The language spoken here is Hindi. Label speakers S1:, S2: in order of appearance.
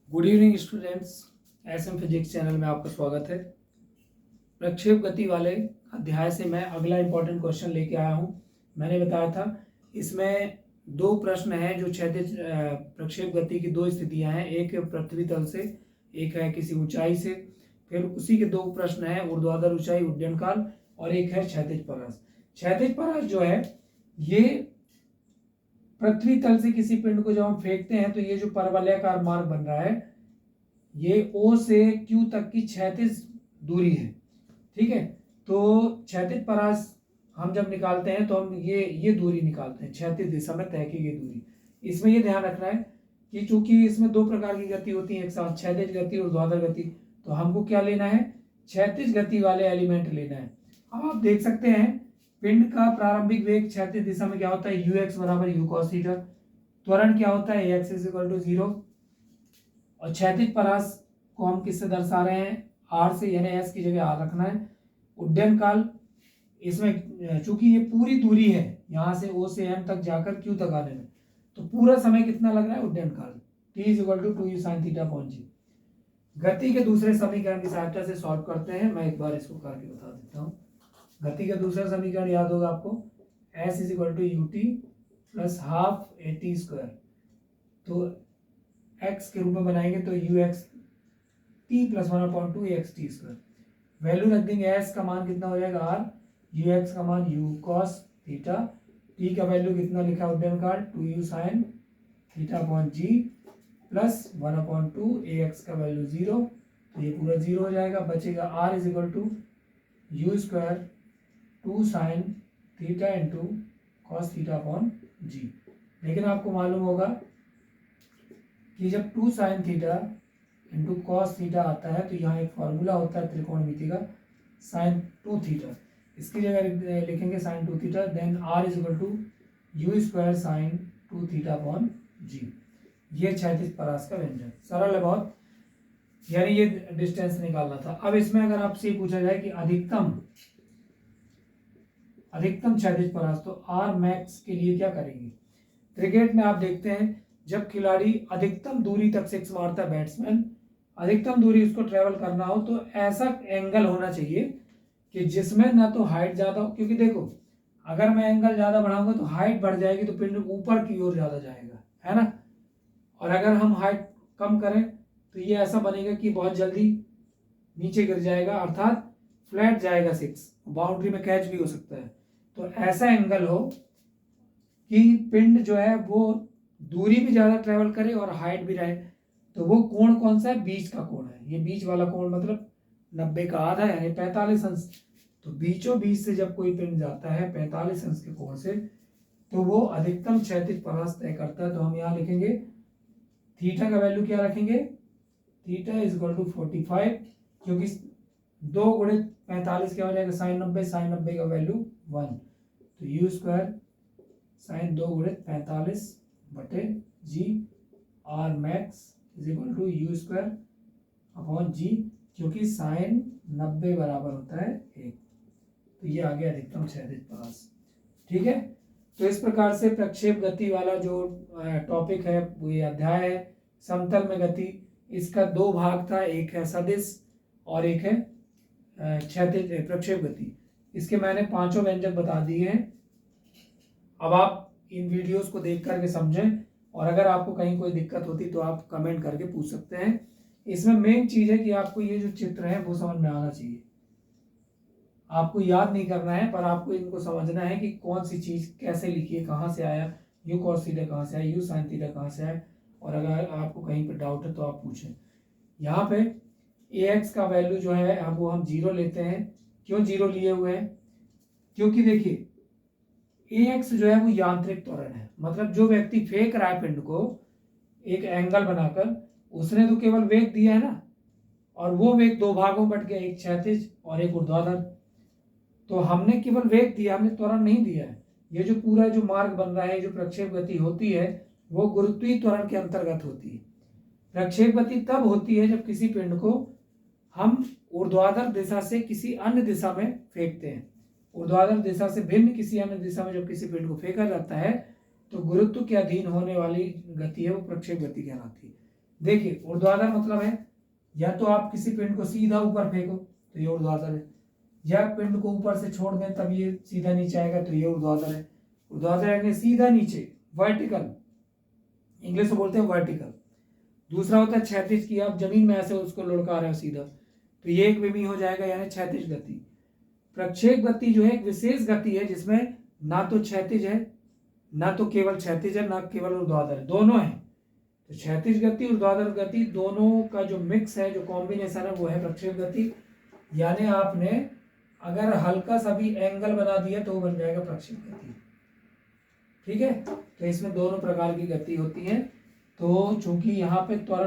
S1: Good evening students. SM physics channel में आपका स्वागत है। प्रक्षेप गति वाले अध्याय से मैं अगला इंपॉर्टेंट क्वेश्चन लेके आया हूँ। मैंने बताया था इसमें दो प्रश्न हैं जो क्षैतिज प्रक्षेप गति की दो स्थितियां हैं, एक पृथ्वी तल से, एक है किसी ऊंचाई से। फिर उसी के दो प्रश्न हैं, ऊर्ध्वाधर ऊंचाई उड्डयन काल, और एक है क्षैतिज परास। क्षैतिज परास जो है ये पृथ्वी तल से किसी पिंड को जब हम फेंकते हैं तो ये जो परवलयाकार मार्ग बन रहा है ये O से Q तक की क्षैतिज दूरी है। ठीक है, तो क्षैतिज परास हम जब निकालते हैं तो हम ये दूरी निकालते हैं, क्षैतिज दिशा में तय की गई दूरी। इसमें ये ध्यान रखना है कि चूंकि इसमें दो प्रकार की गति होती है एक साथ, क्षैतिज गति और ऊर्ध्वाधर गति, तो हमको क्या लेना है, क्षैतिज गति वाले एलिमेंट लेना है। अब आप देख सकते हैं पिंड का प्रारंभिक वेग क्षैतिज दिशा में क्या होता है, ux बराबर u cos थीटा। त्वरण क्या होता है, ax इक्वल टू 0। और क्षैतिज परास को हम किससे दर्शा रहे हैं, r से, यानी s की जगह r रखना है। उड्डयन काल, इसमें चूंकि ये पूरी दूरी है यहाँ से O से M तक जाकर Q तक आने में, तो पूरा समय कितना लग रहा है उड्डयन काल, t equal to 2u sin theta upon g। गति के दूसरे समीकरण की सहायता से सॉल्व करते हैं। मैं एक बार इसको करके बता देता हूँ। गति का दूसरा समीकरण याद होगा आपको, s is equal to u t plus half a t square, तो x के रूप में बनाएंगे तो u x t plus 1/2 x t square. Value रख देंगे, s का मान कितना हो जाएगा r, यू एक्स का मान u cos थीटा, t का वैल्यू कितना लिखा उड्डयन काल 2u sin theta upon g plus 1/2 ax का वैल्यू 0, तो ये पूरा 0 हो जाएगा। बचेगा r is equal to u square 2 sin theta into cos theta upon g. लेकिन आपको मालूम होगा कि जब 2 sin theta into cos theta आता है तो यहाँ एक फॉर्मूला होता है त्रिकोणमिति का, sin 2 थीटा। इसकी जगह लिखेंगे sin 2 theta, then r is equal to u square sin 2 theta upon g. ये क्षैतिज परास का व्यंजन, सरल है बहुत, यानी ये डिस्टेंस निकालना था। अब इसमें अगर आपसे पूछा जाए कि अधिकतम क्षैतिज परास, तो आर मैक्स के लिए क्या करेंगे। क्रिकेट में आप देखते हैं जब खिलाड़ी अधिकतम दूरी तक सिक्स मारता है, बैट्समैन अधिकतम दूरी उसको ट्रेवल करना हो तो ऐसा एंगल होना चाहिए कि जिसमें ना तो हाइट ज्यादा हो, क्योंकि देखो अगर मैं एंगल ज्यादा बढ़ाऊंगा तो हाइट बढ़ जाएगी तो पिंड ऊपर की ओर ज्यादा जाएगा, है ना। और अगर हम हाइट कम करें तो ये ऐसा बनेगा कि बहुत जल्दी नीचे गिर जाएगा, अर्थात फ्लैट जाएगा सिक्स, बाउंड्री में कैच भी हो सकता है। तो ऐसा एंगल हो कि पिंड जो है वो दूरी भी ज्यादा ट्रेवल करे और हाइट भी रहे। तो वो कोण कौन सा है, बीच का कोण है। ये बीच वाला कोण मतलब 90 का आधा यानी 45 अंश। तो बीचों बीच से जब कोई पिंड जाता है 45 अंश के कोण से, तो वो अधिकतम क्षैतिज परास तय करता है। तो हम यहाँ लिखेंगे थीटा का वैल्यू क्या रखेंगे, थीटा इज इक्वल टू 45, क्योंकि 2 गुणित 45 क्या हो जाएगा, साइन 90, साइन 90 का वैल्यू 1, तो यू स्क्वायर साइन 2 गुणित 45 बटे g, r max is equal to u square upon g, क्योंकि साइन 90 बराबर होता है 1। तो ये आ गया अधिकतम क्षैतिज परास। ठीक है, तो इस प्रकार से प्रक्षेप गति वाला जो टॉपिक है वो ये अध्याय है। समतल में गति, इसका दो भाग था, एक है सदिश और एक है क्षैतिज प्रक्षेप गति। इसके मैंने पांचों व्यंजक बता दिए हैं। अब आप इन वीडियोस को देख करके समझें, और अगर आपको कहीं कोई दिक्कत होती तो आप कमेंट करके पूछ सकते हैं। इसमें मेन चीज है कि आपको ये जो चित्र है वो समझ में आना चाहिए। आपको याद नहीं करना है, पर आपको इनको समझना है कि कौन सी चीज कैसे लिखी है, कहाँ से आया, यू कॉस थीटा कहाँ से आया, यू साइन थीटा कहाँ से आया। और अगर आपको कहीं पर डाउट है तो आप पूछें। यहाँ पे ax का वैल्यू जो है अब वो हम 0 लेते हैं। क्यों 0 लिए हुए हैं, क्योंकि देखिए ax जो है वो यांत्रिक त्वरण है, मतलब जो व्यक्ति फेंक रहा है पिंड को एक एंगल बनाकर, उसने तो केवल वेग दिया है ना, और वो वेग दो भागों में बट गया, एक क्षैतिज और एक ऊर्ध्वाधर। तो हमने केवल वेग दिया, हमने त्वरण नहीं दिया है। ये जो पूरा जो मार्ग बन रहा है, जो प्रक्षेप गति होती है वो गुरुत्वीय त्वरण के अंतर्गत होती है। प्रक्षेप गति तब होती है जब किसी पिंड को हम ऊर्ध्वाधर दिशा से किसी अन्य दिशा में फेंकते हैं। ऊर्ध्वाधर दिशा से भिन्न किसी अन्य दिशा में जब किसी पिंड को फेंका जाता है तो गुरुत्व के अधीन होने वाली गति है वो प्रक्षेप गति कहलाती है। देखिए ऊर्ध्वाधर मतलब है या तो आप किसी पिंड को सीधा ऊपर फेंको तो ये ऊर्ध्वाधर है, या पिंड को ऊपर से छोड़ दें तब ये सीधा नीचे आएगा तो ये ऊर्ध्वाधर है। ऊर्ध्वाधर यानी सीधा नीचे, वर्टिकल, इंग्लिश में बोलते हैं वर्टिकल। दूसरा होता है क्षैतिज की आप जमीन में ऐसे उसको लुढ़का रहे हो सीधा, तो ये एक विमी हो जाएगा यानी क्षैतिज गति। प्रक्षेप गति जो है एक विशेष गति है जिसमें ना तो क्षैतिज है, ना तो केवल क्षैतिज है, ना केवल ऊर्ध्वाधर है, दोनों है। तो क्षैतिज गति ऊर्ध्वाधर गति दोनों का जो मिक्स है, जो कॉम्बिनेशन है, वो है प्रक्षेप गति। यानी आपने अगर हल्का सा भी एंगल बना दिया तो वो बन जाएगा प्रक्षेप गति। ठीक है, तो इसमें दोनों प्रकार की गति होती है। तो चूंकि यहाँ पे त्वरण